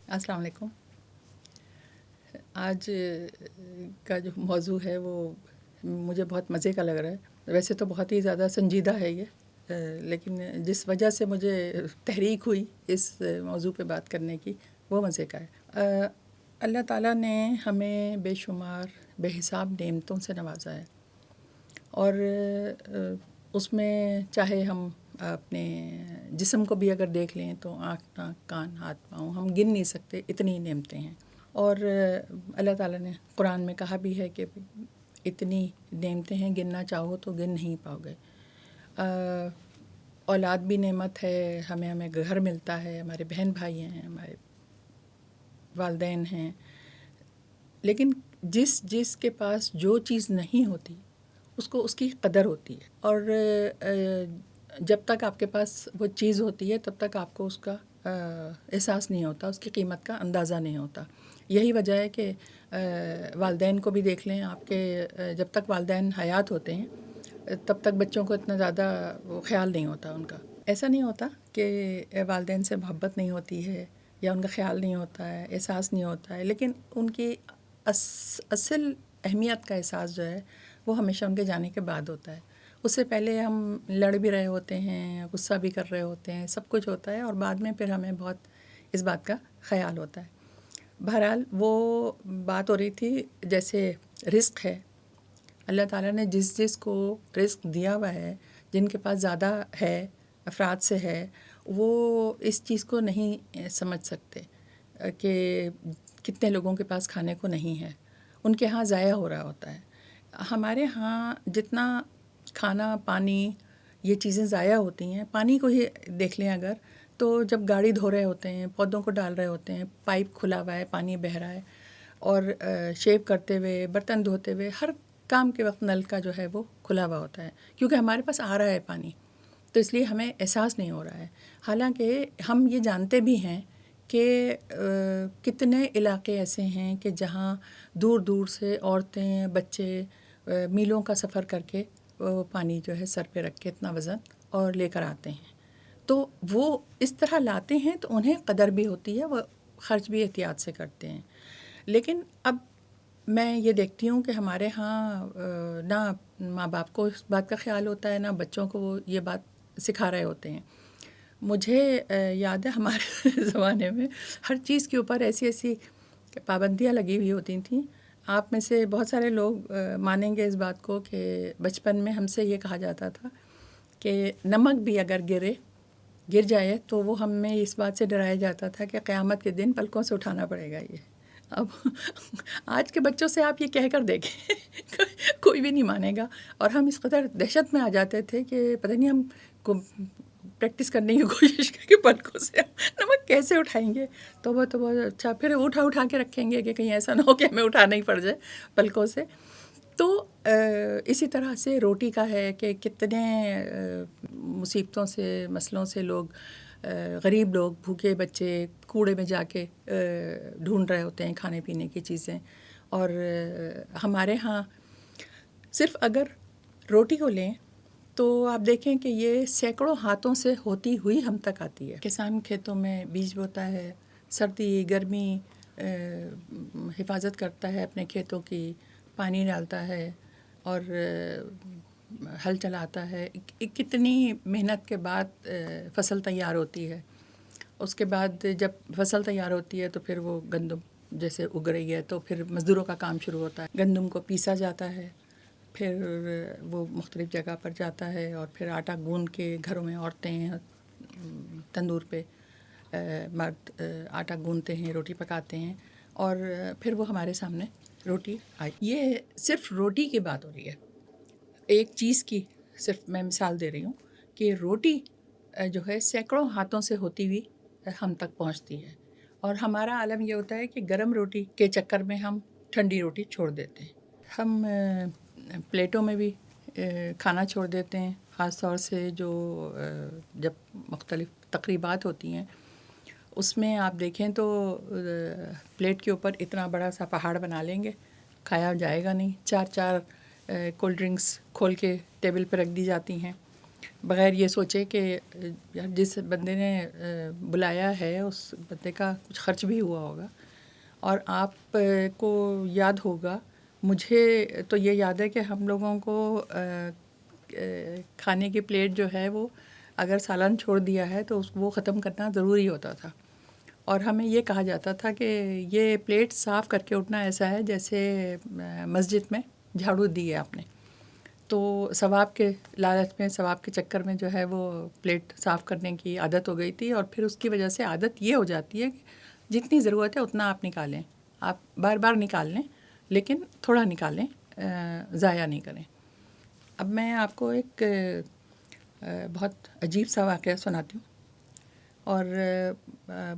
السلام علیکم. آج کا جو موضوع ہے وہ مجھے بہت مزے کا لگ رہا ہے. ویسے تو بہت ہی زیادہ سنجیدہ ہے یہ، لیکن جس وجہ سے مجھے تحریک ہوئی اس موضوع پہ بات کرنے کی وہ مزے کا ہے. اللہ تعالیٰ نے ہمیں بے شمار بے حساب نعمتوں سے نوازا ہے، اور اس میں چاہے ہم اپنے جسم کو بھی اگر دیکھ لیں تو آنکھ ناک کان ہاتھ پاؤں ہم گن نہیں سکتے، اتنی نعمتیں ہیں. اور اللہ تعالیٰ نے قرآن میں کہا بھی ہے کہ اتنی نعمتیں ہیں، گننا چاہو تو گن نہیں پاؤ گے. اولاد بھی نعمت ہے، ہمیں گھر ملتا ہے، ہمارے بہن بھائی ہیں، ہمارے والدین ہیں. لیکن جس کے پاس جو چیز نہیں ہوتی اس کو اس کی قدر ہوتی ہے، اور جب تک آپ کے پاس وہ چیز ہوتی ہے تب تک آپ کو اس کا احساس نہیں ہوتا، اس کی قیمت کا اندازہ نہیں ہوتا. یہی وجہ ہے کہ والدین کو بھی دیکھ لیں آپ کے، جب تک والدین حیات ہوتے ہیں تب تک بچوں کو اتنا زیادہ وہ خیال نہیں ہوتا ان کا. ایسا نہیں ہوتا کہ والدین سے محبت نہیں ہوتی ہے یا ان کا خیال نہیں ہوتا ہے، احساس نہیں ہوتا ہے، لیکن ان کی اصل اہمیت کا احساس جو ہے وہ ہمیشہ ان کے جانے کے بعد ہوتا ہے. اس سے پہلے ہم لڑ بھی رہے ہوتے ہیں، غصہ بھی کر رہے ہوتے ہیں، سب کچھ ہوتا ہے، اور بعد میں پھر ہمیں بہت اس بات کا خیال ہوتا ہے. بہرحال وہ بات ہو رہی تھی جیسے رزق ہے. اللہ تعالیٰ نے جس کو رزق دیا ہوا ہے، جن کے پاس زیادہ ہے، افراد سے ہے، وہ اس چیز کو نہیں سمجھ سکتے کہ کتنے لوگوں کے پاس کھانے کو نہیں ہے. ان کے ہاں ضائع ہو رہا ہوتا ہے. ہمارے ہاں جتنا کھانا پانی یہ چیزیں ضائع ہوتی ہیں، پانی کو ہی دیکھ لیں اگر، تو جب گاڑی دھو رہے ہوتے ہیں، پودوں کو ڈال رہے ہوتے ہیں، پائپ کھلا ہوا ہے، پانی بہہ رہا ہے، اور شیو کرتے ہوئے، برتن دھوتے ہوئے، ہر کام کے وقت نل کا جو ہے وہ کھلا ہوا ہوتا ہے، کیونکہ ہمارے پاس آ رہا ہے پانی، تو اس لیے ہمیں احساس نہیں ہو رہا ہے. حالانکہ ہم یہ جانتے بھی ہیں کہ کتنے علاقے ایسے ہیں کہ جہاں دور دور سے عورتیں بچے میلوں کا سفر کر کے پانی جو ہے سر پہ رکھ کے اتنا وزن اور لے کر آتے ہیں. تو وہ اس طرح لاتے ہیں تو انہیں قدر بھی ہوتی ہے، وہ خرچ بھی احتیاط سے کرتے ہیں. لیکن اب میں یہ دیکھتی ہوں کہ ہمارے ہاں نہ ماں باپ کو اس بات کا خیال ہوتا ہے، نہ بچوں کو وہ یہ بات سکھا رہے ہوتے ہیں. مجھے یاد ہے ہمارے زمانے میں ہر چیز کے اوپر ایسی ایسی پابندیاں لگی ہوئی ہوتی تھیں. آپ میں سے بہت سارے لوگ مانیں گے اس بات کو کہ بچپن میں ہم سے یہ کہا جاتا تھا کہ نمک بھی اگر گر جائے تو وہ ہمیں اس بات سے ڈرایا جاتا تھا کہ قیامت کے دن پلکوں سے اٹھانا پڑے گا. یہ اب آج کے بچوں سے آپ یہ کہہ کر دیکھیں کوئی بھی نہیں مانے گا، اور ہم اس قدر دہشت میں آ جاتے تھے کہ پتہ نہیں ہم کو پریکٹس کرنے کی کوشش کریں کہ پلکوں سے نمک کیسے اٹھائیں گے. تو وہ اچھا پھر اٹھا کے رکھیں گے کہ کہیں ایسا نہ ہو کہ ہمیں اٹھانا ہی پڑ جائے پلکوں سے. تو اسی طرح سے روٹی کا ہے کہ کتنے مصیبتوں سے، مسئلوں سے لوگ، غریب لوگ، بھوکے بچے کوڑے میں جا کے ڈھونڈ رہے ہوتے ہیں کھانے پینے کی چیزیں. اور ہمارے ہاں صرف اگر روٹی کو لیں تو آپ دیکھیں کہ یہ سینکڑوں ہاتھوں سے ہوتی ہوئی ہم تک آتی ہے. کسان کھیتوں میں بیج بوتا ہے، سردی گرمی حفاظت کرتا ہے اپنے کھیتوں کی، پانی ڈالتا ہے اور ہل چلاتا ہے. کتنی محنت کے بعد فصل تیار ہوتی ہے. اس کے بعد جب فصل تیار ہوتی ہے تو پھر وہ گندم جیسے اگ رہی ہے تو پھر مزدوروں کا کام شروع ہوتا ہے. گندم کو پیسا جاتا ہے، پھر وہ مختلف جگہ پر جاتا ہے، اور پھر آٹا گوندھ کے گھروں میں عورتیں تندور پہ، مرد آٹا گوندھتے ہیں، روٹی پکاتے ہیں، اور پھر وہ ہمارے سامنے روٹی آئی. یہ صرف روٹی کی بات ہو رہی ہے، ایک چیز کی صرف میں مثال دے رہی ہوں کہ روٹی جو ہے سینکڑوں ہاتھوں سے ہوتی ہوئی ہم تک پہنچتی ہے. اور ہمارا عالم یہ ہوتا ہے کہ گرم روٹی کے چکر میں ہم ٹھنڈی روٹی چھوڑ دیتے ہیں. ہم پلیٹوں میں بھی کھانا چھوڑ دیتے ہیں، خاص طور سے جو جب مختلف تقریبات ہوتی ہیں اس میں آپ دیکھیں تو پلیٹ کے اوپر اتنا بڑا سا پہاڑ بنا لیں گے، کھایا جائے گا نہیں. چار کولڈ ڈرنکس کھول کے ٹیبل پہ رکھ دی جاتی ہیں، بغیر یہ سوچے کہ یار جس بندے نے بلایا ہے اس بندے کا کچھ خرچ بھی ہوا ہوگا، اور آپ کو یاد ہوگا، مجھے تو یہ یاد ہے کہ ہم لوگوں کو کھانے کی پلیٹ جو ہے وہ اگر سالن چھوڑ دیا ہے تو وہ ختم کرنا ضروری ہوتا تھا، اور ہمیں یہ کہا جاتا تھا کہ یہ پلیٹ صاف کر کے اٹھنا ایسا ہے جیسے مسجد میں جھاڑو دی ہے آپ نے. تو ثواب کے لالچ میں، ثواب کے چکر میں جو ہے وہ پلیٹ صاف کرنے کی عادت ہو گئی تھی، اور پھر اس کی وجہ سے عادت یہ ہو جاتی ہے کہ جتنی ضرورت ہے اتنا آپ نکالیں، آپ بار بار نکال لیں لیکن تھوڑا نکالیں، ضائع نہیں کریں. اب میں آپ کو ایک بہت عجیب سا واقعہ سناتی ہوں، اور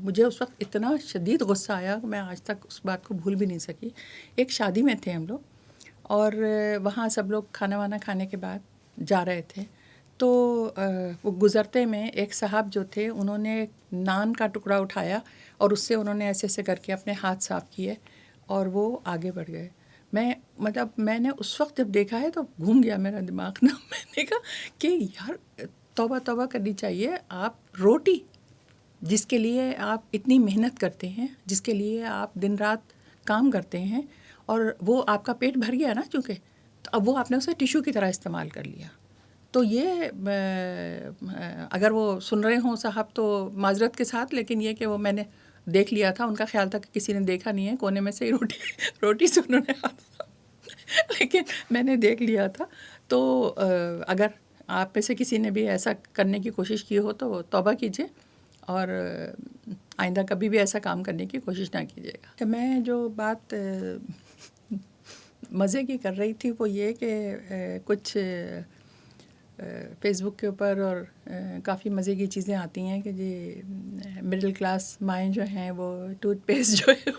مجھے اس وقت اتنا شدید غصہ آیا کہ میں آج تک اس بات کو بھول بھی نہیں سکی. ایک شادی میں تھے ہم لوگ، اور وہاں سب لوگ کھانا وانا کھانے کے بعد جا رہے تھے، تو وہ گزرتے میں ایک صاحب جو تھے انہوں نے نان کا ٹکڑا اٹھایا اور اس سے انہوں نے ایسے ایسے کر کے اپنے ہاتھ صاف کیے اور وہ آگے بڑھ گئے. میں نے اس وقت جب دیکھا ہے تو گھوم گیا میرا دماغ نا. میں نے کہا کہ یار توبہ توبہ کرنی چاہیے. آپ روٹی جس کے لیے آپ اتنی محنت کرتے ہیں، جس کے لیے آپ دن رات کام کرتے ہیں، اور وہ آپ کا پیٹ بھر گیا نا چونکہ، تو اب وہ آپ نے اسے ٹیشو کی طرح استعمال کر لیا. تو یہ اگر وہ سن رہے ہوں صاحب تو معذرت کے ساتھ، لیکن یہ کہ وہ میں نے دیکھ لیا تھا، ان کا خیال تھا کہ کسی نے دیکھا نہیں ہے، کونے میں سے ہی روٹی سے انہوں نے ہاتھ لیکن میں نے دیکھ لیا تھا. تو اگر آپ میں سے کسی نے بھی ایسا کرنے کی کوشش کی ہو تو توبہ کیجیے، اور آئندہ کبھی بھی ایسا کام کرنے کی کوشش نہ کیجیے گا. میں جو بات مزے کی کر رہی تھی وہ یہ کہ کچھ فیس بک کے اوپر اور کافی مزے کی چیزیں آتی ہیں کہ جی مڈل کلاس مائیں جو ہیں وہ ٹوتھ پیسٹ جو ہے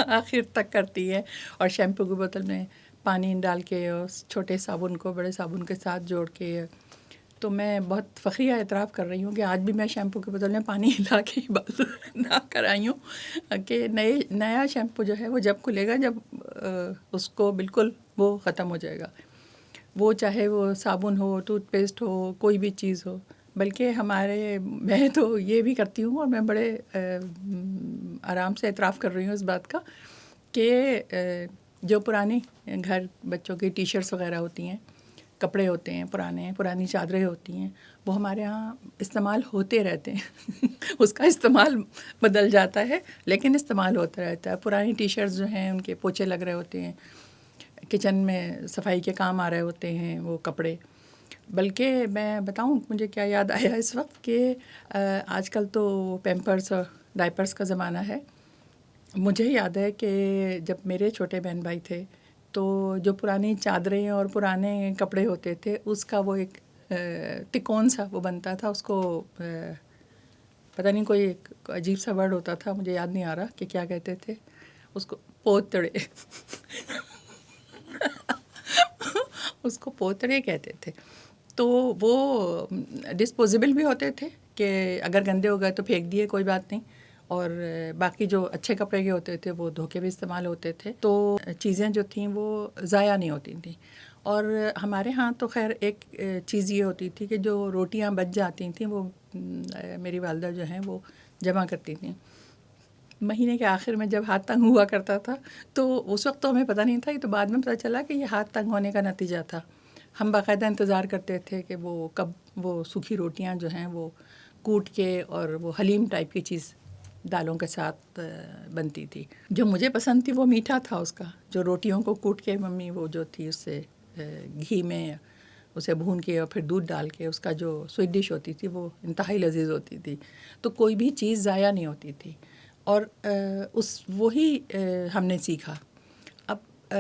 آخر تک کرتی ہے، اور شیمپو کی بوتل میں پانی ڈال کے اور چھوٹے صابن کو بڑے صابن کے ساتھ جوڑ کے. تو میں بہت فخریہ اعتراف کر رہی ہوں کہ آج بھی میں شیمپو کی بوتل میں پانی ہلا کے ہی بال نہ کرائی ہوں کہ نیا شیمپو جو ہے وہ جب کھلے گا، جب اس کو بالکل وہ ختم ہو جائے گا، وہ چاہے وہ صابن ہو، ٹوتھ پیسٹ ہو، کوئی بھی چیز ہو. بلکہ میں تو یہ بھی کرتی ہوں، اور میں بڑے آرام سے اعتراف کر رہی ہوں اس بات کا کہ جو پرانی گھر بچوں کی ٹی شرٹس وغیرہ ہوتی ہیں، کپڑے ہوتے ہیں، پرانی چادریں ہوتی ہیں، وہ ہمارے ہاں استعمال ہوتے رہتے ہیں. اس کا استعمال بدل جاتا ہے لیکن استعمال ہوتا رہتا ہے. پرانی ٹی شرٹس جو ہیں ان کے پوچھے لگ رہے ہوتے ہیں، کچن میں صفائی کے کام آ رہے ہوتے ہیں وہ کپڑے. بلکہ میں بتاؤں مجھے کیا یاد آیا اس وقت کہ آج کل تو پیمپرس اور ڈائپرس کا زمانہ ہے. مجھے یاد ہے کہ جب میرے چھوٹے بہن بھائی تھے تو جو پرانی چادریں اور پرانے کپڑے ہوتے تھے اس کا وہ ایک تکون سا وہ بنتا تھا، اس کو پتہ نہیں کوئی ایک عجیب سا ورڈ ہوتا تھا، مجھے یاد نہیں آ رہا کہ کیا کہتے تھے اس کو، پوتڑے اس کو پوتڑے کہتے تھے. تو وہ ڈسپوزیبل بھی ہوتے تھے کہ اگر گندے ہو گئے تو پھینک دیے، کوئی بات نہیں، اور باقی جو اچھے کپڑے کے ہوتے تھے وہ دھو کے بھی استعمال ہوتے تھے. تو چیزیں جو تھیں وہ ضائع نہیں ہوتی تھیں. اور ہمارے ہاں تو خیر ایک چیز یہ ہوتی تھی کہ جو روٹیاں بچ جاتی تھیں وہ میری والدہ جو ہیں وہ جمع کرتی تھیں. مہینے کے آخر میں جب ہاتھ تنگ ہوا کرتا تھا تو اس وقت تو ہمیں پتہ نہیں تھا، یہ تو بعد میں پتہ چلا کہ یہ ہاتھ تنگ ہونے کا نتیجہ تھا. ہم باقاعدہ انتظار کرتے تھے کہ وہ کب وہ سوکھی روٹیاں جو ہیں وہ کوٹ کے، اور وہ حلیم ٹائپ کی چیز دالوں کے ساتھ بنتی تھی. جو مجھے پسند تھی وہ میٹھا تھا اس کا، جو روٹیوں کو کوٹ کے ممی وہ جو تھی اس سے گھی میں اسے بھون کے اور پھر دودھ ڈال کے اس کا جو سویٹ ڈش ہوتی تھی وہ انتہائی لذیذ ہوتی تھی. تو کوئی بھی چیز ضائع نہیں ہوتی تھی، اور وہی ہم نے سیکھا. اب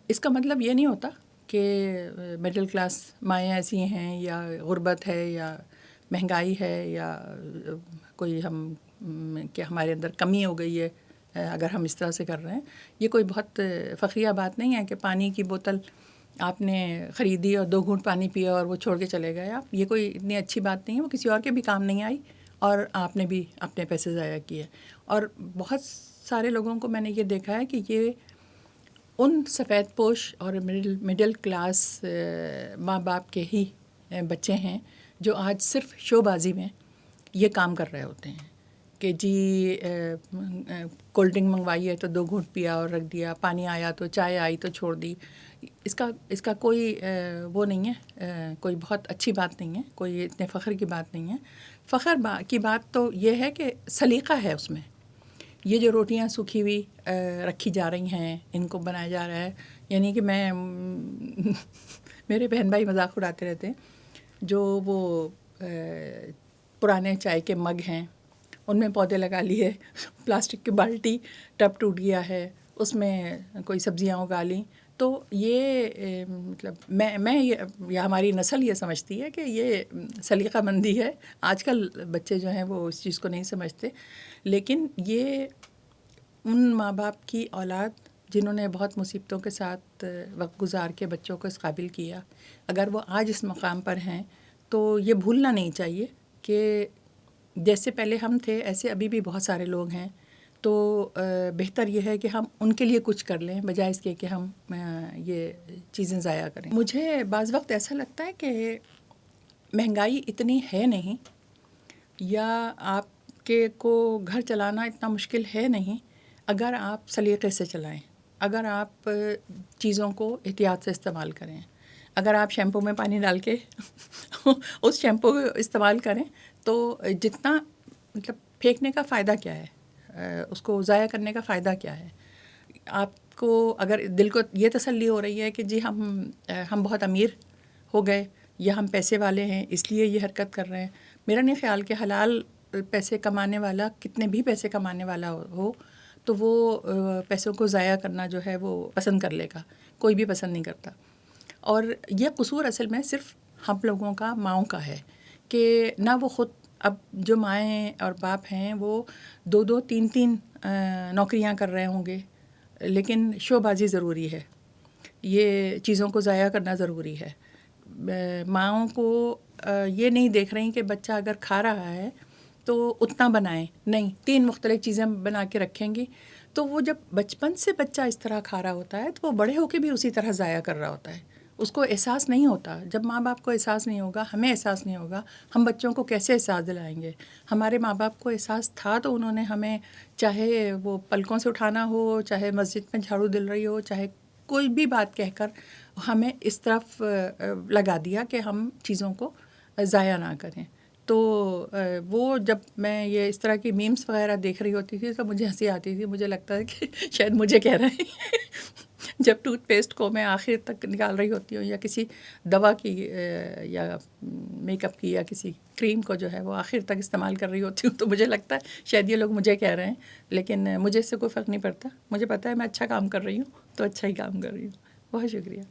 اس کا مطلب یہ نہیں ہوتا کہ مڈل کلاس مائیں ایسی ہیں یا غربت ہے یا مہنگائی ہے یا کوئی کہ ہمارے اندر کمی ہو گئی ہے اگر ہم اس طرح سے کر رہے ہیں. یہ کوئی بہت فخریہ بات نہیں ہے کہ پانی کی بوتل آپ نے خریدی اور 2 گھونٹ پانی پیا اور وہ چھوڑ کے چلے گئے آپ. یہ کوئی اتنی اچھی بات نہیں ہے، وہ کسی اور کے بھی کام نہیں آئی اور آپ نے بھی اپنے پیسے ضائع کیے. اور بہت سارے لوگوں کو میں نے یہ دیکھا ہے کہ یہ ان سفید پوش اور مڈل کلاس ماں باپ کے ہی بچے ہیں جو آج صرف شو بازی میں یہ کام کر رہے ہوتے ہیں کہ جی کولڈ ڈرنک منگوائی ہے تو 2 گھونٹ پیا اور رکھ دیا، پانی آیا تو چائے آئی تو چھوڑ دی. اس کا کوئی وہ نہیں ہے، کوئی بہت اچھی بات نہیں ہے، کوئی اتنے فخر کی بات نہیں ہے. فخر کی بات تو یہ ہے کہ سلیقہ ہے اس میں. یہ جو روٹیاں سوکھی ہوئی رکھی جا رہی ہیں، ان کو بنایا جا رہا ہے، یعنی کہ میں میرے بہن بھائی مذاق اڑاتے رہتے ہیں، جو وہ پرانے چائے کے مگ ہیں ان میں پودے لگا لیے، پلاسٹک کی بالٹی ٹب ٹوٹ گیا ہے اس میں کوئی سبزیاں اگا لیں. تو یہ مطلب میں یا ہماری نسل یہ سمجھتی ہے کہ یہ سلیقہ مندی ہے. آج کل بچے جو ہیں وہ اس چیز کو نہیں سمجھتے، لیکن یہ ان ماں باپ کی اولاد جنہوں نے بہت مصیبتوں کے ساتھ وقت گزار کے بچوں کو اس قابل کیا، اگر وہ آج اس مقام پر ہیں تو یہ بھولنا نہیں چاہیے کہ جیسے پہلے ہم تھے ایسے ابھی بھی بہت سارے لوگ ہیں. تو بہتر یہ ہے کہ ہم ان کے لیے کچھ کر لیں بجائے اس کے کہ ہم یہ چیزیں ضائع کریں. مجھے بعض وقت ایسا لگتا ہے کہ مہنگائی اتنی ہے نہیں، یا آپ کے کو گھر چلانا اتنا مشکل ہے نہیں اگر آپ سلیقے سے چلائیں، اگر آپ چیزوں کو احتیاط سے استعمال کریں. اگر آپ شیمپو میں پانی ڈال کے اس شیمپو کو استعمال کریں تو جتنا مطلب پھینکنے کا فائدہ کیا ہے، اس کو ضائع کرنے کا فائدہ کیا ہے. آپ کو اگر دل کو یہ تسلی ہو رہی ہے کہ جی ہم بہت امیر ہو گئے یا ہم پیسے والے ہیں اس لیے یہ حرکت کر رہے ہیں، میرا نہیں خیال کہ حلال پیسے کمانے والا کتنے بھی پیسے کمانے والا ہو تو وہ پیسوں کو ضائع کرنا جو ہے وہ پسند کر لے گا. کوئی بھی پسند نہیں کرتا. اور یہ قصور اصل میں صرف ہم لوگوں کا، ماؤں کا ہے کہ نہ وہ خود، اب جو مائیں اور باپ ہیں وہ 2 3 نوکریاں کر رہے ہوں گے، لیکن شو بازی ضروری ہے، یہ چیزوں کو ضائع کرنا ضروری ہے. ماؤں کو یہ نہیں دیکھ رہی کہ بچہ اگر کھا رہا ہے تو اتنا بنائیں، نہیں 3 مختلف چیزیں بنا کے رکھیں گی. تو وہ جب بچپن سے بچہ اس طرح کھا رہا ہوتا ہے تو وہ بڑے ہو کے بھی اسی طرح ضائع کر رہا ہوتا ہے. اس کو احساس نہیں ہوتا. جب ماں باپ کو احساس نہیں ہوگا، ہمیں احساس نہیں ہوگا، ہم بچوں کو کیسے احساس دلائیں گے؟ ہمارے ماں باپ کو احساس تھا تو انہوں نے ہمیں، چاہے وہ پلکوں سے اٹھانا ہو، چاہے مسجد میں جھاڑو دل رہی ہو، چاہے کوئی بھی بات کہہ کر ہمیں اس طرف لگا دیا کہ ہم چیزوں کو ضائع نہ کریں. تو وہ جب میں یہ اس طرح کی میمز وغیرہ دیکھ رہی ہوتی تھی تو مجھے ہنسی آتی تھی. مجھے لگتا ہے کہ شاید مجھے کہہ رہے ہیں جب ٹوتھ پیسٹ کو میں آخر تک نکال رہی ہوتی ہوں یا کسی دوا کی یا میک اپ کی یا کسی کریم کو جو ہے وہ آخر تک استعمال کر رہی ہوتی ہوں، تو مجھے لگتا ہے شاید یہ لوگ مجھے کہہ رہے ہیں. لیکن مجھے اس سے کوئی فرق نہیں پڑتا. مجھے پتہ ہے میں اچھا کام کر رہی ہوں تو اچھا ہی کام کر رہی ہوں. بہت شکریہ.